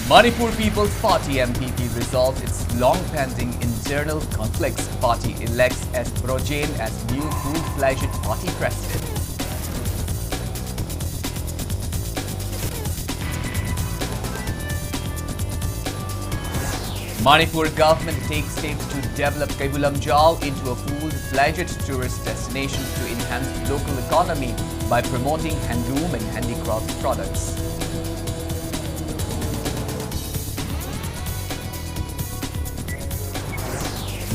Manipur People's Party MPP resolves its long-pending internal conflicts. Party elects S. Brojain as new full-fledged party president. Manipur government takes steps to develop Kaibulamjao into a full-fledged tourist destination to enhance the local economy by promoting handloom and handicraft products.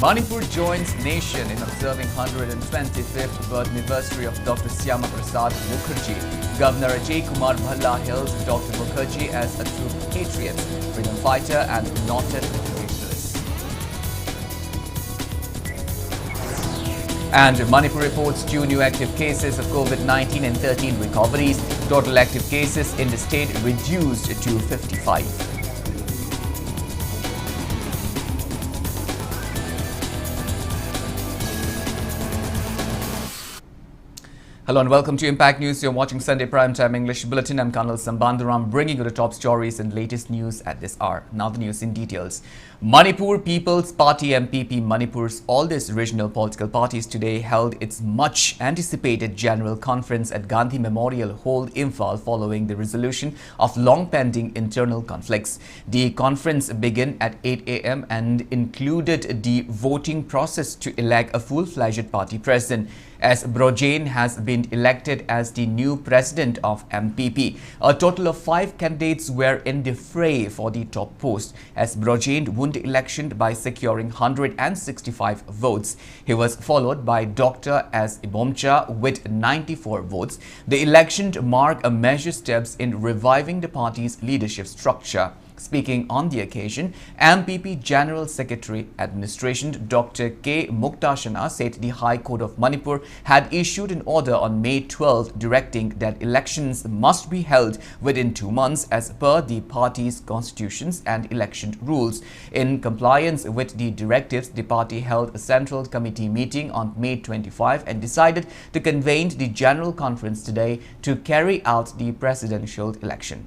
Manipur joins nation in observing 125th birth anniversary of Dr. Syama Prasad Mukherjee. Governor Ajay Kumar Bhalla hails Dr. Mukherjee as a true patriot, freedom fighter and noted nationalist. And Manipur reports 2 new active cases of COVID-19 and 13 recoveries. Total active cases in the state reduced to 55. Hello and welcome to Impact News. You're watching Sunday Primetime English Bulletin. I'm KANEL SHAMBANDURAM, bringing you the top stories and latest news at this hour. Now the news in details. Manipur People's Party MPP, Manipur's oldest regional political parties, today held its much anticipated general conference at Gandhi Memorial Hall, Imphal, following the resolution of long-pending internal conflicts. The conference began at 8 a.m. and included the voting process to elect a full-fledged party president. S. Brojain has been elected as the new president of MPP. A total of 5 candidates were in the fray for the top post. S. Brojain won the election by securing 165 votes. He was followed by Dr. S. Ibomcha with 94 votes. The election marked a major steps in reviving the party's leadership structure. Speaking on the occasion, MPP General Secretary Administration Dr. K. Muktashana said the High Court of Manipur had issued an order on May 12 directing that elections must be held within 2 months as per the party's constitutions and election rules. In compliance with the directives, the party held a central committee meeting on May 25 and decided to convene the general conference today to carry out the presidential election.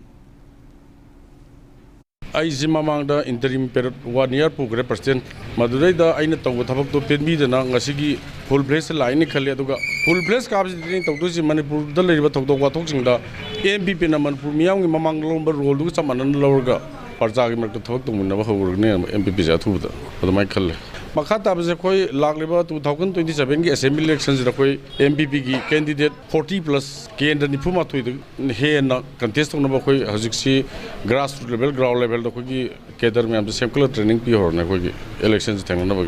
I see mamangda interim period 1 year progress percent. Madurai da aina tawu thabak to penbi dana ngasigi full place line khale aduga full place kabs din tawdu si Manipur da leriba thokdok wathok singda MPP na Manipur miyam gi mamang lomba role du samanan lawga parja gi mak thok tumun na hawrne MPP ja thuda adamai khalle makha tabse koi lagliba 2027 gi assembly elections da koi MPP gi candidate 40 plus kendra ni phuma thoi he na contest na ba koi hajiksi grassroots level ground level da koi gi kedar me am circular training pi horna koi gi elections thangna ba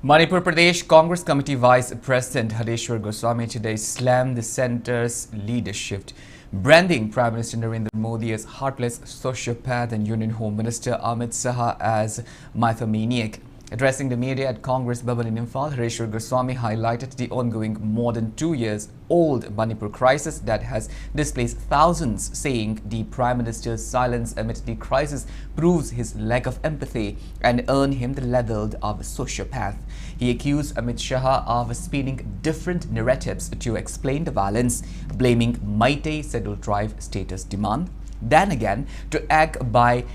Manipur Pradesh Congress Committee Vice President Hadeshwar Goswami today slammed the centre's leadership, branding Prime Minister Narendra Modi as heartless sociopath and Union Home Minister Amit Shah as mythomaniac. Addressing the media at Congress Bhavan in Imphal, Hadeshwar Goswami highlighted the ongoing more than 2 years old Manipur crisis that has displaced thousands, saying the Prime Minister's silence amid the crisis proves his lack of empathy and earned him the label of a sociopath. He accused Amit Shah of spinning different narratives to explain the violence, blaming Meitei scheduled tribe status demand, then again to act by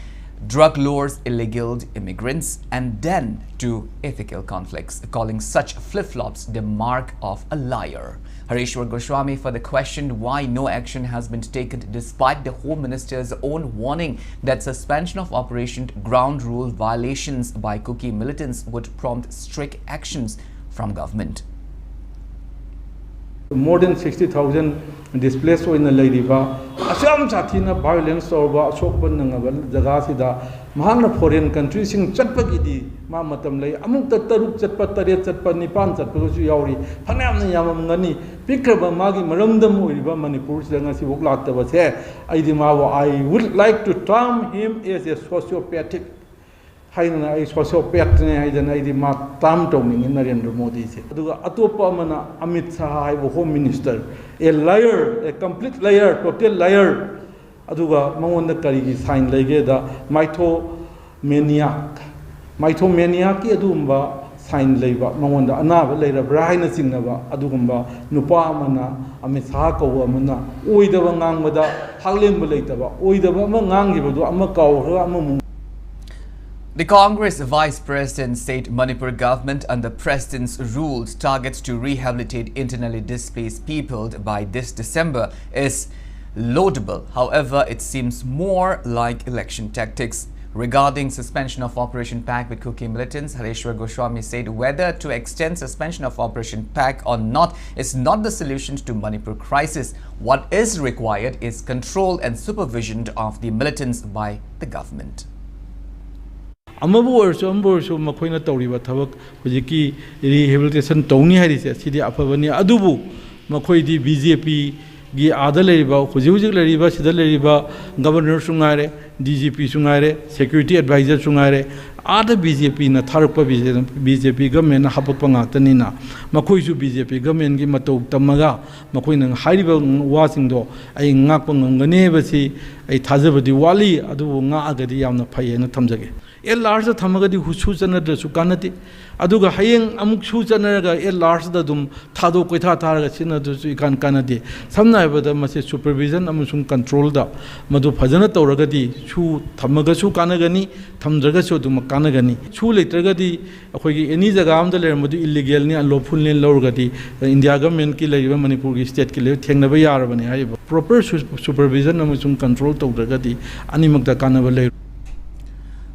drug lords, illegal immigrants, and then to ethical conflicts, calling such flip-flops the mark of a liar. Hadeshwar Goswami further questioned why no action has been taken despite the Home Minister's own warning that suspension of Operation Ground Rule violations by Kuki militants would prompt strict actions from government. More than 60,000 displaced in the Ladiva. Asam Satina violence or Sopan Jagasida, Mahana foreign countries in Chatpagidi, Mamatam lay, among the Taruk Chatpataria Chatpanipan, Chatpaguri, Panam Yamangani, Pikraba Magi, Marundam, Uriba Manipur, Zangasi Voglata was here. I would like to term him as a sociopathic. I sociopath I mark term toming in Narendra Modi. Atopamana Amit Shah, Home Minister, a liar, a complete liar, total liar. Aduga Mawanda Karigi sign Legeda, Mythomaniac. Mythomaniac Adumba, sign leiba mangonda anaba leirabra haina singnaba adugumba nupa amana ame saha kaw amana oidaba ngangbada haglemba leitaba oidaba ama ngangibadu ama kawhra ama. The Congress Vice President said Manipur government under President's rules targets to rehabilitate internally displaced people by this December is laudable. However, it seems more like election tactics. Regarding suspension of Operation PAC with cookie militants, Hareshwar Goswami said whether to extend suspension of Operation PAC or not is not the solution to Manipur crisis. What is required is control and supervision of the militants by the government. Amabu orso makoina tawriba thabak hujiki rehabilitation tawni harise sidi afabani adubu makoi di BJP gi ada leriba hujik leriba sida leriba governor sungaire DGP sungaire security advisor sungaire ada BJP na tharpa BJP government na hapakpa ngakta na makoi su BJP government gi matou tamaga makoi nang hariba wasingdo ai ngakpa ngangane basi ai thajabadi wali adu nga agadi yamna phaye na thamjage large thamagadi husu janadra sukanati aduga hayeng amuk su janaraga large da dum thado koitha tharaga sinadu su ikan kanadi samna ibada mase supervision amusung control da madu phajana tawragadi su thamaga su kanagani thamdraga su dum kanagani su letragadi akhoi any jaga amda ler madu illegal ni unlawful ni lorgadi India government ki leriba Manipur ki state ki le thengnaba yarabani hai proper supervision amusung control tawragadi animakta kanaba le.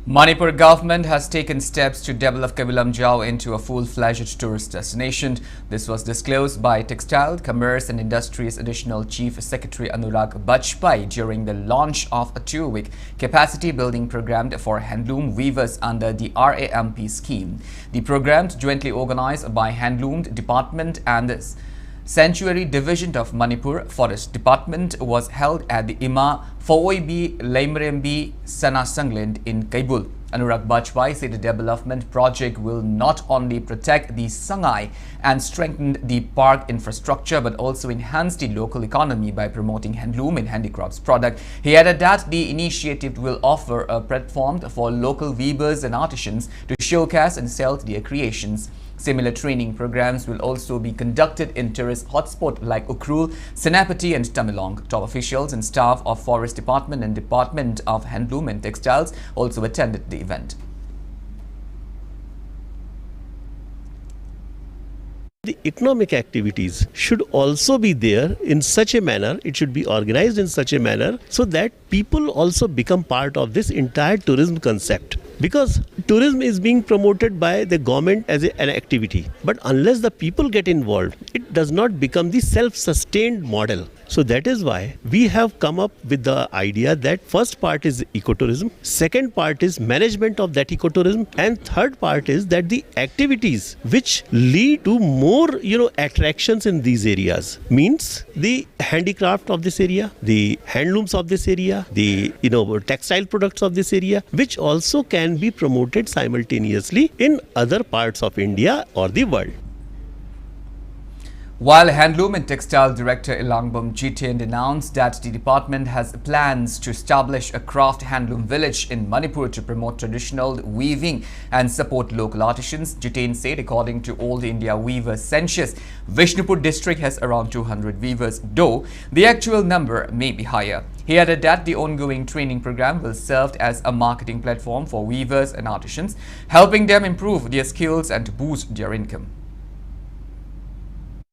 Manipur government has taken steps to develop Kavilamjao into a full-fledged tourist destination. This was disclosed by Textile, Commerce and Industries Additional Chief Secretary Anurag Bajpai during the launch of a 2-week capacity building program for handloom weavers under the RAMP scheme. The program, jointly organized by Handloom Department and Sanctuary Division of Manipur Forest Department, was held at the Ima Foibi Laimrembi Sanasangland in Kaibul. Anurag Bajpai said the development project will not only protect the Sangai and strengthen the park infrastructure but also enhance the local economy by promoting handloom and handicrafts product. He added that the initiative will offer a platform for local weavers and artisans to showcase and sell their creations. Similar training programs will also be conducted in tourist hotspots like Ukrul, Senapati and Tamilong. Top officials and staff of Forest Department and Department of Handloom and Textiles also attended the event. The economic activities should also be there in such a manner, it should be organized in such a manner so that people also become part of this entire tourism concept. Because tourism is being promoted by the government as an activity. But unless the people get involved, it does not become the self-sustained model. So that is why we have come up with the idea that first part is ecotourism, second part is management of that ecotourism, and third part is that the activities which lead to more attractions in these areas means the handicraft of this area, the handlooms of this area, the textile products of this area, which also can be promoted simultaneously in other parts of India or the world. While Handloom and Textile Director Ilangbom Jiten announced that the department has plans to establish a craft handloom village in Manipur to promote traditional weaving and support local artisans, Jiten said according to All India Weavers Census, Vishnupur district has around 200 weavers, though the actual number may be higher. He added that the ongoing training program will serve as a marketing platform for weavers and artisans, helping them improve their skills and boost their income.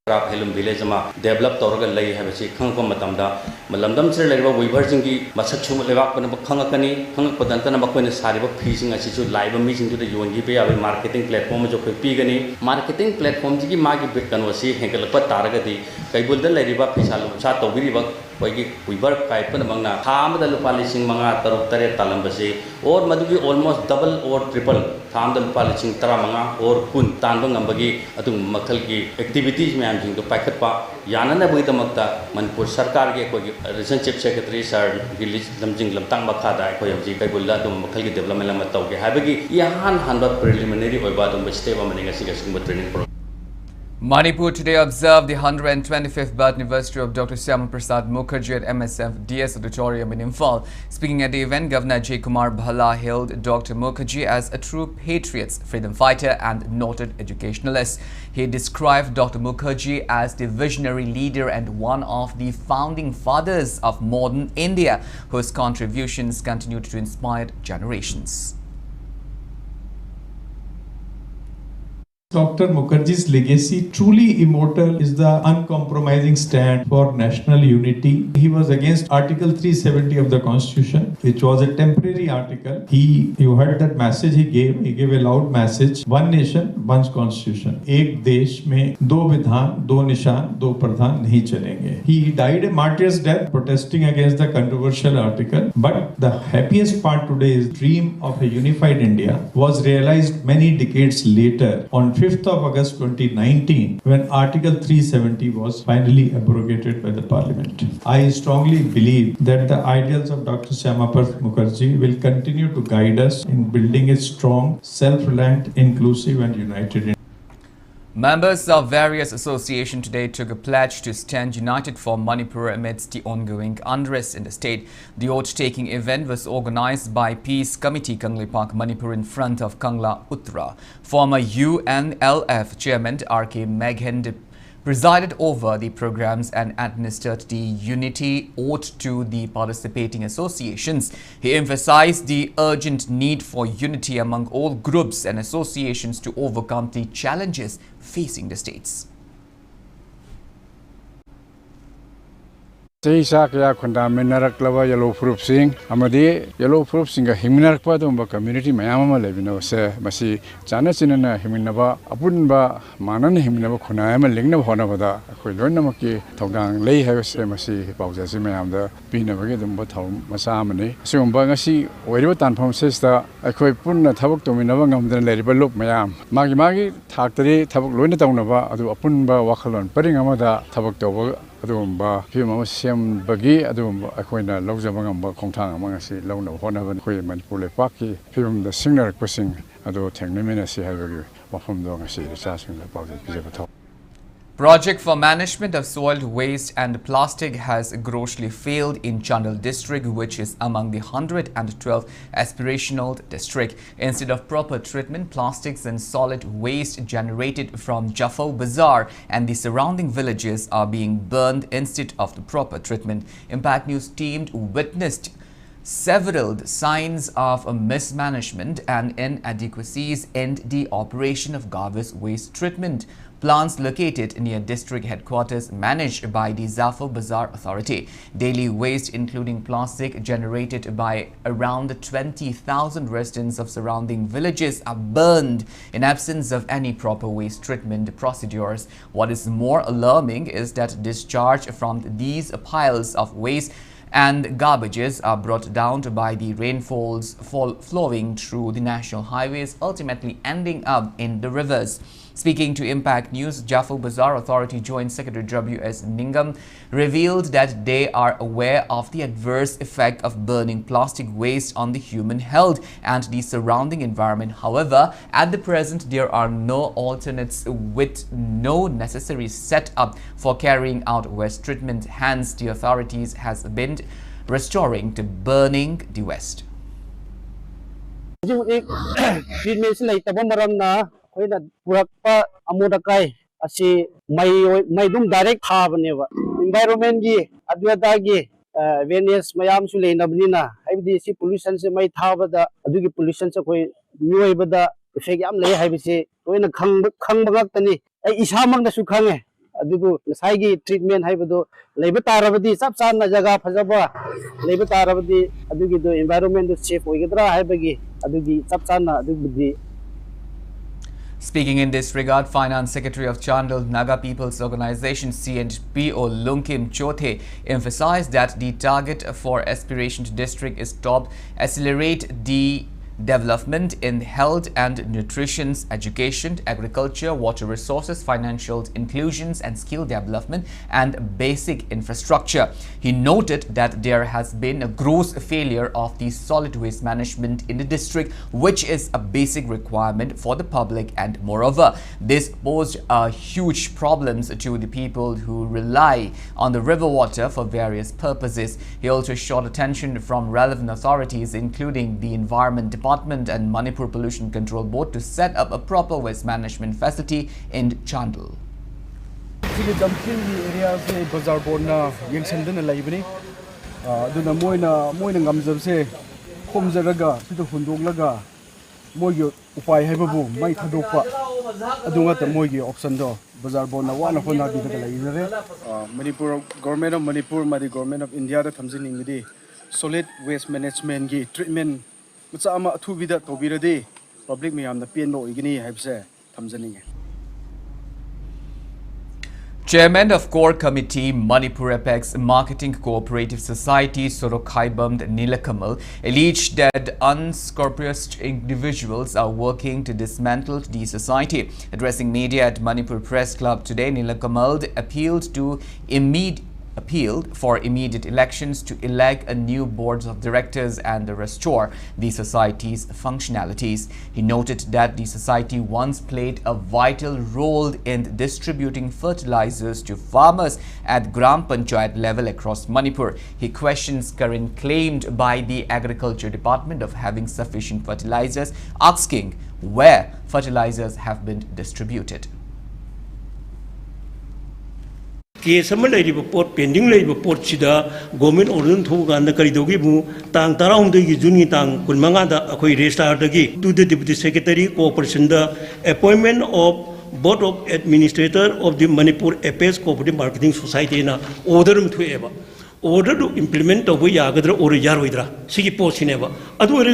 Craft handloom village develop तौरगा लई है बच्चे खंग को मतमदा मलमदम से लगे Weaver जिंगी मसक छुम लेवाक पन खंग कनी खंग पदंत न बकोइन सारिब फीसिंग अछि जो लाइव मीसिंग जो योंगी पे आवे मार्केटिंग प्लेटफॉर्म जो पे गनी मार्केटिंग प्लेटफॉर्म जी मागी कनवसी हेंगलप तारगदी कैबुलद लरिबा फिसाल सा तौबिरिबा कोई वीवर काइपन मंगना थामद लुपा लिसिंग मंगा तरुक तरे तालंबसे और मधुगी ऑलमोस्ट डबल और ट्रिपल थामद लुपा लिसिंग तरा मंगा और कुन तानब ngambagi atu makhal ki activities में आम जिंग पाइखत पा याना न बुई तमकता मनपुर सरकार के कोई रिलेशनशिप सेक्रेटरी सर गिलिज लमजिंग लमतांग बखादा कोई हमजी कैबुलदा तुम मखल की डेवलपमेंट लम तौगे हाबगी यहान हानबा प्रिलिमिनरी ओइबा तुम स्टेप अमनिंग सिंग training programme Manipur today observed the 125th birth anniversary of Dr. Shyamaprasad Mukherjee at MSF DS Auditorium in Imphal. Speaking at the event, Governor J. Kumar Bhalla hailed Dr. Mukherjee as a true patriot, freedom fighter and noted educationalist. He described Dr. Mukherjee as the visionary leader and one of the founding fathers of modern India, whose contributions continued to inspire generations. Dr. Mukherjee's legacy, truly immortal, is the uncompromising stand for national unity. He was against Article 370 of the Constitution, which was a temporary article. You heard that message he gave a loud message, one nation, one constitution. एक देश में दो विधान, दो निशान, दो प्रधान नहीं चलेंगे. He died a martyr's death protesting against the controversial article. But the happiest part today is the dream of a unified India was realized many decades later on 5th of August 2019, when Article 370 was finally abrogated by the Parliament. I strongly believe that the ideals of Dr. Shyamaprasad Mukherjee will continue to guide us in building a strong, self-reliant, inclusive and united India. Members of various associations today took a pledge to stand united for Manipur amidst the ongoing unrest in the state. The oath-taking event was organized by Peace Committee Kanglipak Manipur in front of Kangla Uttra. Former UNLF Chairman R.K. Meghend presided over the programs and administered the unity oath to the participating associations. He emphasized the urgent need for unity among all groups and associations to overcome the challenges facing the states. Sa kaya khunda menarak lava yellow proof sing amadi yellow proof singa himinar pa dumba community mayama lebino se masi chana chinana himinaba apunba manan himinaba khuna ma lingna hona bada khoi loina maki thongdang lei ha se masi pauja si mayam da pina bagi dumba thau masa amani siumba ngasi oiriba tanpham se sta khoi punna thabak tominaba ngamdan leriba lok mayam magi thaktari thabak loina tawnaba adu apunba wakhalon paring amada thabak toba adumba phim sem bagi adumba akoina lawjaba ngamba khongthang amang asi lawna honaba khoi Manipur le paki phim da singnar kusing adu thengnamena si habagi wafam do ngasi researching le pawde bijaba thaw. Project for management of soiled waste and plastic has grossly failed in Chandal district, which is among the 112 aspirational district. Instead of proper treatment, plastics and solid waste generated from Jaffo Bazaar and the surrounding villages are being burned instead of the proper treatment. Impact News team witnessed several signs of mismanagement and inadequacies in the operation of garbage waste treatment plants located near district headquarters managed by the Jaffo Bazaar Authority. Daily waste, including plastic, generated by around 20,000 residents of surrounding villages are burned in absence of any proper waste treatment procedures. What is more alarming is that discharge from these piles of waste and garbages are brought down by the rainfalls flowing through the national highways, ultimately ending up in the rivers. Speaking to Impact News, Jaffo Bazaar Authority Joint Secretary W.S. Ningam revealed that they are aware of the adverse effect of burning plastic waste on the human health and the surrounding environment. However, at the present, there are no alternates with no necessary setup for carrying out waste treatment. Hence, the authorities has been restoring to burning the waste. Koina purakpa amudakai asi mai dum direct thabaneba environment gi adwada gi awareness mayam su leinabnina haibdi si pollution se mai thabada adugi pollution se koi miyoibada effect yam lei haibisi koina khangba gaktani ai isamak na su khange adugu sai gi treatment haibado leiba tarabadi sab sana jaga phajaba leiba tarabadi adugi do environment do safe oigadra haibagi adugi sab sana adugi. Speaking in this regard, Finance Secretary of Chandal Naga People's Organization CNPO Lunkim Chothe emphasized that the target for aspiration to district is to accelerate the development in health and nutrition, education, agriculture, water resources, financial inclusions and skill development, and basic infrastructure. He noted that there has been a gross failure of the solid waste management in the district, which is a basic requirement for the public, and moreover, this posed huge problems to the people who rely on the river water for various purposes. He also sought attention from relevant authorities, including the Environment Department and Manipur Pollution Control Board, to set up a proper waste management facility in Chandel. Sigi dumping area se bazar board na yengsan na laibani aduna moina ngamjam se khomjaraga sidu hundoglaga moigi upai haibabu mai thadokpa adunga ta moigi option do bazar board na wana hona di daga lainare Manipur government of Manipur madi government of India da thamjini ngidi solid waste management gi treatment macha ama thu vida tobirade public miyam na pian bo igini haibse thamjani. Chairman of Core Committee, Manipur Apex Marketing Cooperative Society, Sorokhaibam Nilakamal, alleged that unscrupulous individuals are working to dismantle the society. Addressing media at Manipur Press Club today, Nilakamal appealed for immediate elections to elect a new board of directors and restore the society's functionalities. He noted that the society once played a vital role in distributing fertilizers to farmers at Gram Panchayat level across Manipur. He questions current claim by the Agriculture Department of having sufficient fertilizers, asking where fertilizers have been distributed. Case report pending report Chida, government order to Ganda Karidogibu, Tang Taround Juni Tang, Kulmangada, Akoi restart to the Deputy Secretary, Cooperation, the appointment of Board of Administrator of the Manipur Apex Cooperative Marketing Society in order to ever. Order to implement the way Yagadra or Yarwidra, Siki Post in ever. Adu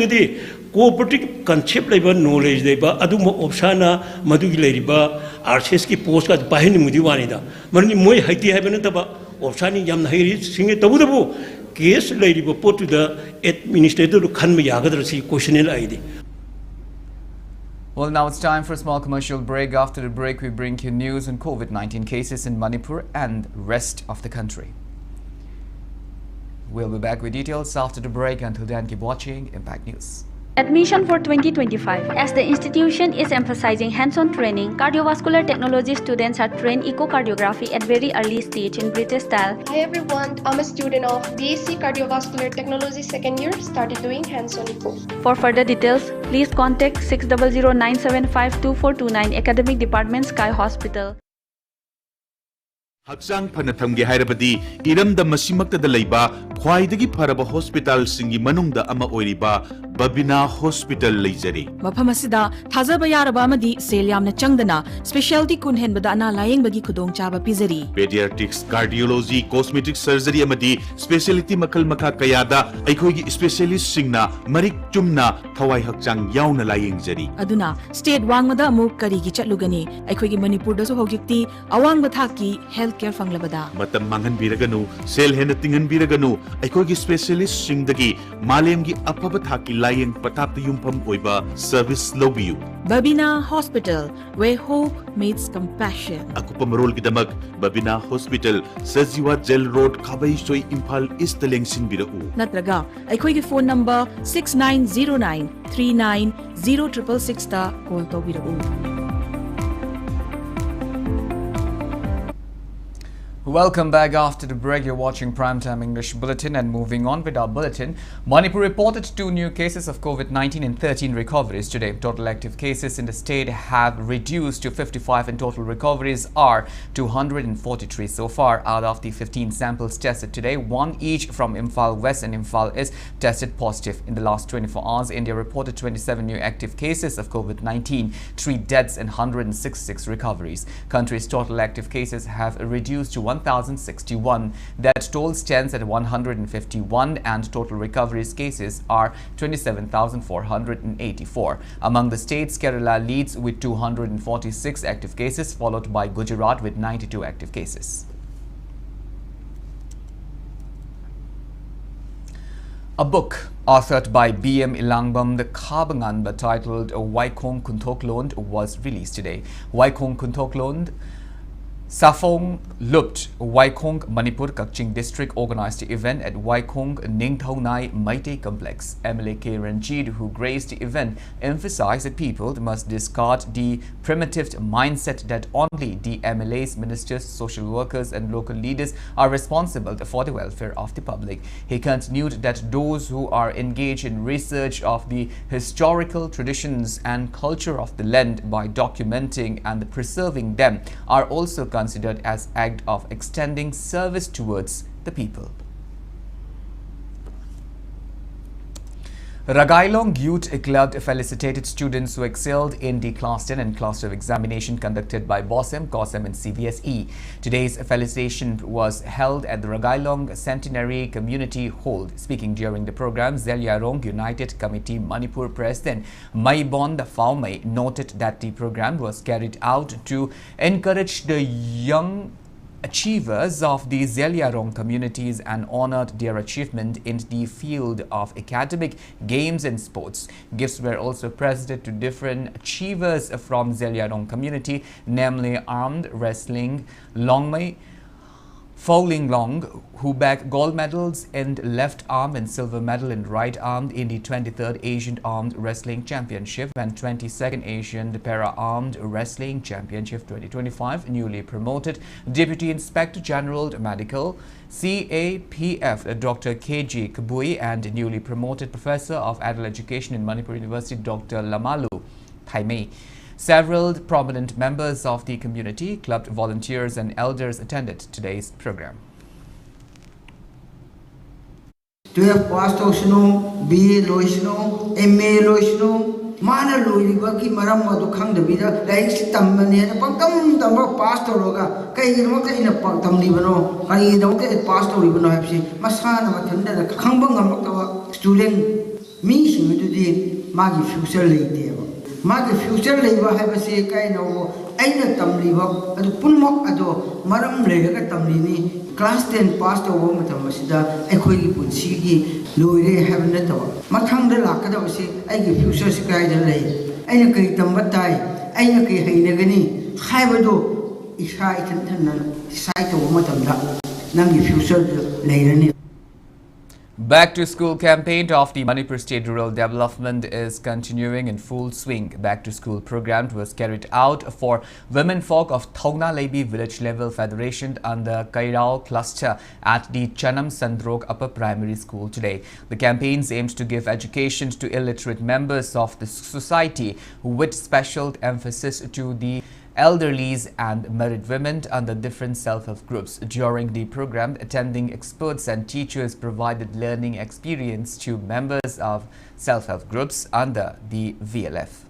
cooperative concept labor knowledge labor, Aduma Opshana, Madugi Ladiba, Archeski post at Bahini Mudiwanida. Mani Moy Haiti Habanataba, Opshani Yamhiri, sing it Tabudabu, case lady report to the administrator to Kanma Yagadra, see questionnaire ID. Well, now it's time for a small commercial break. After the break, we bring you news on COVID-19 cases in Manipur and rest of the country. We'll be back with details after the break. Until then, keep watching Impact News. Admission for 2025. As the institution is emphasizing hands-on training, cardiovascular technology students are trained echocardiography at very early stage in British style. Hi everyone, I'm a student of BSc Cardiovascular Technology second year, started doing hands-on echo. For further details, please contact 600-975-2429 Academic Department, Sky Hospital. Haksang Panathamge Hairabadi, Iram the Masimakta the Laiba, Kwaidagi Paraba Hospital Singi Manungda Ama Oiriba, Babina Hospital Lajari. Mapamasida, Tazabayarabamadi, Selyamna Changdana, Specialty Kunhen Badana Lying Bagi Kudong Chaba Pizari. Pediatrics, Cardiology, Cosmetic Surgery Amadi, Specialty Makal Maka Kayada, Aikogi Specialist Singna, Marik Chumna, Kawai Haksang Yauna Lying Jari. Aduna, State Wangmada Muk Karigi Chatlugani, Aikogi Manipur Dasu Hogikti, Awang Bataki, Healthcare Fanglabada. Matam Mangan Biraganu, Sel Henatingan Biraganu, Aikogi Specialist Singdagi, Malemgi Apabataki Lying Patapti Yumpam Oiba, Service Lobiu. Babina Hospital, where hope meets compassion. Akupamarol Gidamak, Babina Hospital, Saziwa Gel Road, Kabay Soy Impal Istaleng Sinbirau. Natraga, Aikogi phone number 6909 390666 ta call to Birau. Welcome back after the break. You're watching Primetime English Bulletin, and moving on with our bulletin. Manipur reported 2 new cases of COVID-19 and 13 recoveries today. Total active cases in the state have reduced to 55 and total recoveries are 243 so far. Out of the 15 samples tested today, 1 each from Imphal West and Imphal East tested positive. In the last 24 hours, India reported 27 new active cases of COVID-19, 3 deaths and 166 recoveries. Country's total active cases have reduced to 1,061. That toll stands at 151 and total recoveries cases are 27,484. Among the states, Kerala leads with 246 active cases, followed by Gujarat with 92 active cases. A book authored by B.M. Ilangbam the Kabanganba titled Waikong Kuntoklond was released today. Waikong Kuntoklond Safong Lupt, Waikong, Manipur, Kakching District organized the event at Waikong Ningthaunai Maite Complex. MLA K. Ranjit, who graced the event, emphasized that people must discard the primitive mindset that only the MLAs, ministers, social workers and local leaders are responsible for the welfare of the public. He continued that those who are engaged in research of the historical traditions and culture of the land by documenting and preserving them are also considered as act of extending service towards the people. Ragailong Youth Club felicitated students who excelled in the Class 10 and Class 12 examination conducted by BOSEM, COSEM and CBSE. Today's felicitation was held at the Ragailong Centenary Community Hall. Speaking during the program, Zelyarong United Committee Manipur President Maibond Faumei noted that the program was carried out to encourage the young achievers of the Zelyarong communities and honored their achievement in the field of academic, games and sports. Gifts were also presented to different achievers from Zelyarong community, namely armed wrestling, Longmei, Fowling Long, who bagged gold medals in left arm and silver medal in right arm in the 23rd Asian Armed Wrestling Championship and 22nd Asian Para Armed Wrestling Championship 2025. Newly promoted Deputy Inspector General Medical CAPF Dr. KG Kabui and newly promoted Professor of Adult Education in Manipur University Dr. Lamalu Thaimei. Several prominent members of the community, club volunteers and elders attended today's program. 12 pass tawsino, BA loisino, MA loisino, mana loiriba ki maram madu khangdabida laik tammane pangtam tamba pass tawroga kai girmakta ina tamlibano kai dawte pass tawribano habsi masana mathanda khangba ngamaktawa student mi singududi magi future leite magi future leiba habase kai no aina tamliba adu punmak ado maram lega tamlini Class 10 pass to woman Tamasida, Equi Punsigi, Louis Habanetawa. Matanga Lakadawasi, I give future sky the lay. Ainaki Tambatai, Ainaki Hainagani, Haibado, Ishai and Site of Matamda, Nangi future lay. Back to school campaign of the Manipur State Rural Development is continuing in full swing. Back to school program was carried out for women folk of Thongna Lebi Village Level Federation under Kairao cluster at the Chanam Sandrok Upper Primary School today. The campaigns aims to give education to illiterate members of the society with special emphasis to the elderlies and married women under different self-help groups. During the program, attending experts and teachers provided learning experience to members of self-help groups under the VLF.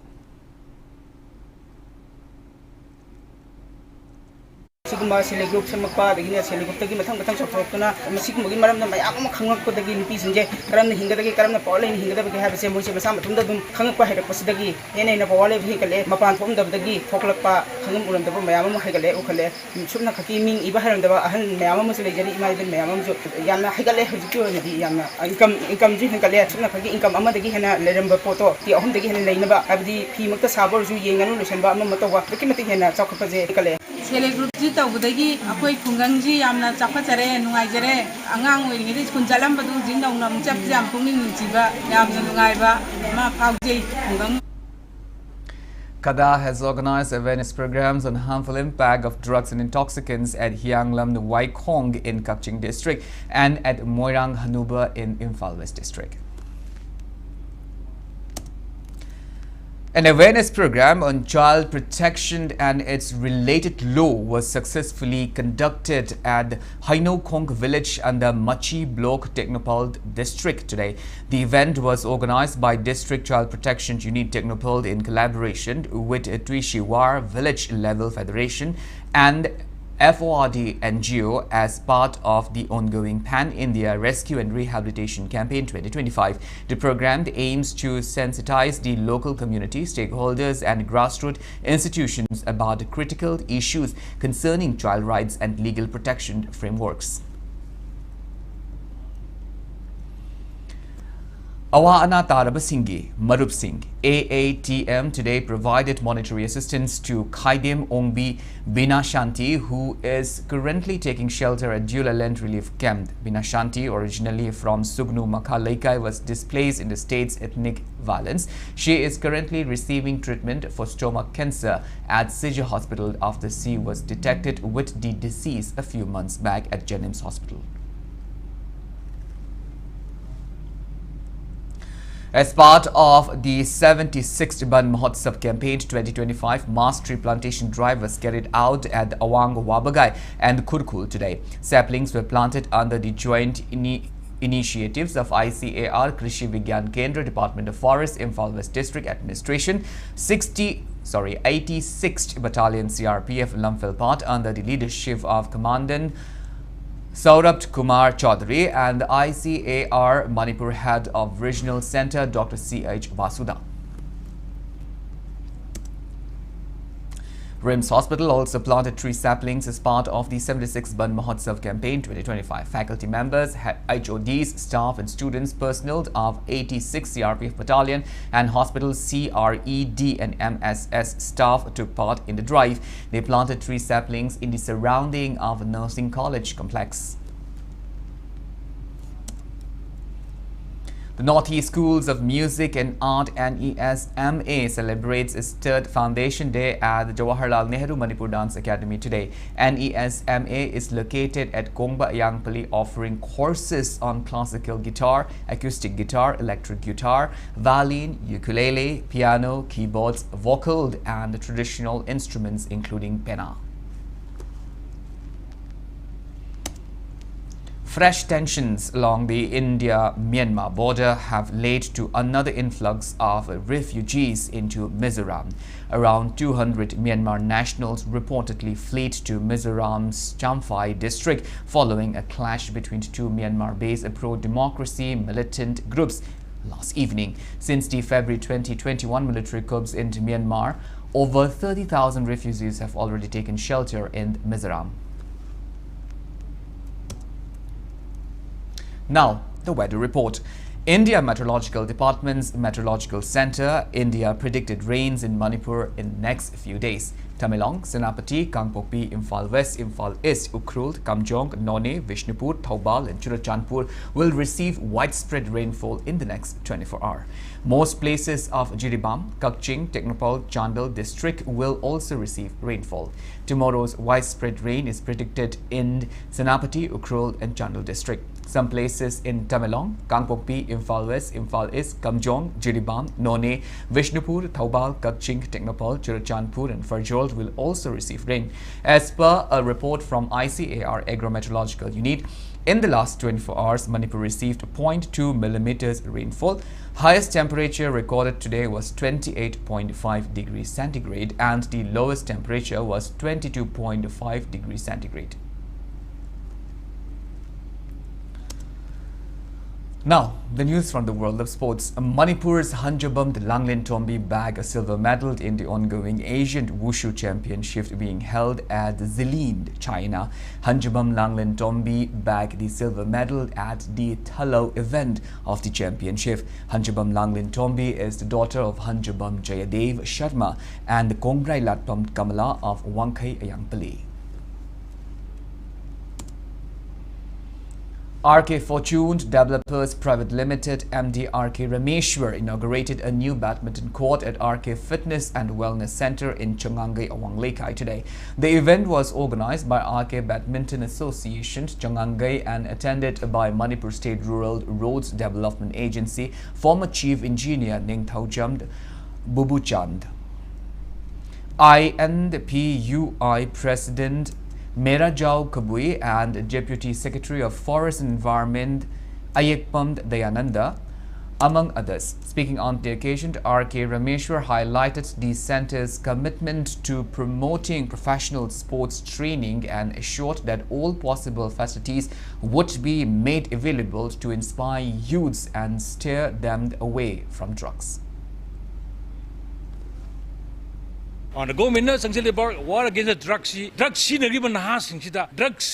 Sigma Select Group Samapa, the Guinness Select Group, Matang Sofokana, Sigma Maram, Mayama Kanaka, the Guinea Piece, Karam, Hingada, Karam, Pauline, Hingada, have the same way as some Kanaka had a Pasidagi, and in a Pawale Hikale, Mapan from the Gi, Foklapa, Kangamuran, the Mayama Hikale, Okale, Suna Hakimi, Ibahan, the Mayama Select, Mayam, Yana Hikale, Yana, income Hikale, Suna income Amadagi, Leramba Poto, the Omdagi and Lainaba, Abdi, Pimaka Sabor, Yang, Lushamba, Matoa, the Kimati and Sakapaze. Select Group Tawdagi, Akoi Kunganji, Amna Chapatare, Nungajare, Angang, Kun Jalambadu, Jinam, Chapjam, Pungin, Chiba, Yam Nungaiba, Ma Pauji, Kungang. KADA has organized awareness programs on harmful impact of drugs and intoxicants at Hyanglam Waikong in Kakching District and at Moirang Hanuba in Imphal West District. An awareness program on child protection and its related law was successfully conducted at Hainokong village under Machi Block Technopole district today. The event was organized by District Child Protection Unit Technopole in collaboration with Tuishiwar Village Level Federation and FORD NGO as part of the ongoing Pan-India Rescue and Rehabilitation Campaign 2025. The program aims to sensitize the local community, stakeholders and grassroots institutions about critical issues concerning child rights and legal protection frameworks. Awa Ana Tarabasingi, Marup Singh, AATM today provided monetary assistance to Khaidim Ongbi Bina Shanti, who is currently taking shelter at Dula Land Relief Camp. Bina Shanti, originally from Sugnu Makhalaikai, was displaced in the state's ethnic violence. She is currently receiving treatment for stomach cancer at Sija Hospital after she was detected with the disease a few months back at Jennings Hospital. As part of the 76th Ban Mahotsav campaign 2025, mass tree plantation drive was carried out at Awang Wabagai and Kurkul today. Saplings were planted under the joint initiatives of ICAR, Krishi Vigyan Kendra, Department of Forests, Imphal West District Administration, 86th Battalion CRPF Lamphel Part under the leadership of Commandant Saurabh Kumar Chaudhary and ICAR Manipur Head of Regional Center Dr. C.H. Vasuda. RIMS Hospital also planted tree saplings as part of the 76th Ban Mahotsav campaign 2025. Faculty members, HODs, staff and students, personnel of 86th CRPF Battalion and hospital CRED and MSS staff took part in the drive. They planted tree saplings in the surrounding of Nursing College complex. The Northeast Schools of Music and Art NESMA celebrates its third Foundation Day at the Jawaharlal Nehru Manipur Dance Academy today. NESMA is located at Kongba Yangpali, offering courses on classical guitar, acoustic guitar, electric guitar, violin, ukulele, piano, keyboards, vocal and traditional instruments including penna. Fresh tensions along the India-Myanmar border have led to another influx of refugees into Mizoram. Around 200 Myanmar nationals reportedly fled to Mizoram's Champhai district following a clash between two Myanmar-based pro-democracy militant groups last evening. Since the February 2021 military coups into Myanmar, over 30,000 refugees have already taken shelter in Mizoram. Now, the weather report. India Meteorological Department's Meteorological Center, India predicted rains in Manipur in next few days. Tamenglong, Senapati, Kangpokpi, Imphal West, Imphal East, Ukhrul, Kamjong, None, Vishnupur, Thoubal and Churachandpur will receive widespread rainfall in the next 24 hours. Most places of Jiribam, Kakching, Technopol, Chandel district will also receive rainfall. Tomorrow's widespread rain is predicted in Senapati, Ukhrul and Chandel district. Some places in Tamenglong, Kangpokpi, Imphal West, Imphal East, Kamjong, Jiribam, None, Vishnupur, Thoubal, Kakching, Technopol, Churachandpur and Farjol will also receive rain. As per a report from ICAR Agro-Meteorological Unit, in the last 24 hours, Manipur received 0.2 millimeters rainfall. Highest temperature recorded today was 28.5 degrees centigrade and the lowest temperature was 22.5 degrees centigrade. Now, the news from the world of sports. Manipur's Hanjabam Langlin Tombi bagged a silver medal in the ongoing Asian Wushu Championship being held at Zilin, China. Hanjabam Langlin Tombi bagged the silver medal at the Thalo event of the championship. Hanjabam Langlin Tombi is the daughter of Hanjabam Jayadev Sharma and the Kongrai Latpam Kamala of Wangkai Ayangpali. RK Fortune Developers Private Limited MD RK Rameshwar inaugurated a new badminton court at RK Fitness and Wellness Center in Changangai, Awanglekai today. The event was organized by RK Badminton Association, Changangai and attended by Manipur State Rural Roads Development Agency, former Chief Engineer Ningthaujam Bubuchand. INPUI President Merajao Kabui and Deputy Secretary of Forest and Environment Ayekpam Dayananda, among others. Speaking on the occasion, RK Rameshwar highlighted the center's commitment to promoting professional sports training and assured that all possible facilities would be made available to inspire youths and steer them away from drugs. on the government sangsil war against the drugs nari ban ha singida drugs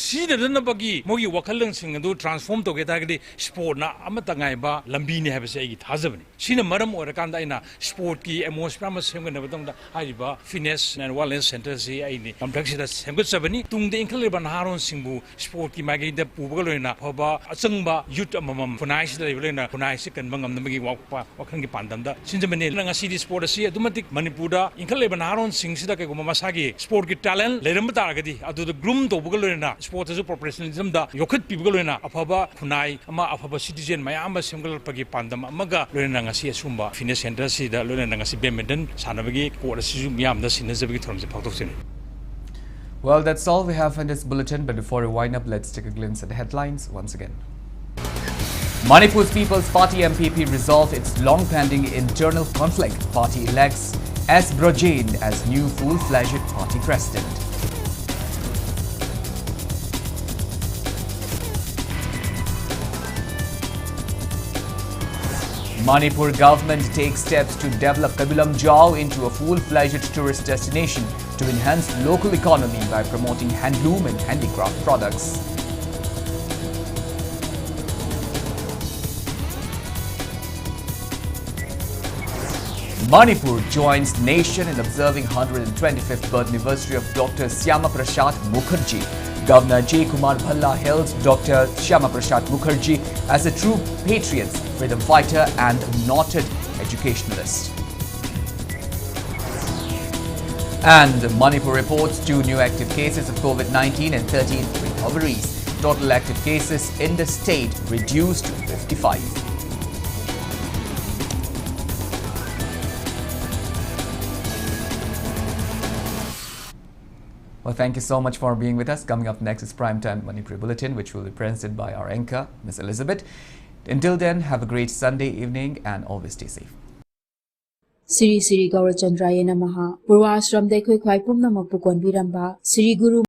na bagi mogi wakalang sing adu transform to ge dagdi sport na amata ngai ba lambi ne habe se gi thajabani sina maram or kan da ina sport ki atmosphere ma sem ga batong da ai ba fitness and wellness center si ai ni complex da sem ga sabani tung de inkle ban haron singbu sport ki ma ge da pu ba loina phaba achangba youth amam funai si da loina funai si kan bangam na bagi wakpa wakhang gi pandam da sinjamani nga si di sport si automatic manipur da inkle ban haron sing si da ke guma masagi sport ki talent leram ta ga di adu the groom to bu loina sport as professionalism da yokhat pi bu loina afaba funai ama afaba citizen mayam ba semgal pagi pandam amaga loina nga si asumba fitness center si da loina nga si badminton sanabagi ko si miyam da sinazabagi thoram se phaktok sini. Well, that's all we have in this bulletin, but before we wind up, let's take a glimpse at the headlines once again. Manipur's People's Party MPP resolved its long-pending internal conflict. Party elects S. Brojain as new full-fledged party president. Manipur government takes steps to develop Kabilam Jau into a full-fledged tourist destination to enhance local economy by promoting handloom and handicraft products. Manipur joins nation in observing 125th birth anniversary of Dr. Syama Prasad Mukherjee. Governor J. Kumar Bhalla hails Dr. Syama Prasad Mukherjee as a true patriot, freedom fighter and noted educationalist. And Manipur reports 2 new active cases of COVID-19 and 13 recoveries. Total active cases in the state reduced to 55. Well, thank you so much for being with us. Coming up next is Primetime Manipur Bulletin, which will be presented by our anchor, Ms. Elizabeth. Until then, have a great Sunday evening and always stay safe. Siri Gaurachandraya Namaha. Purva Ashram Dekhoi Khwai Pumnamak Pukon Viramba. Siri Guru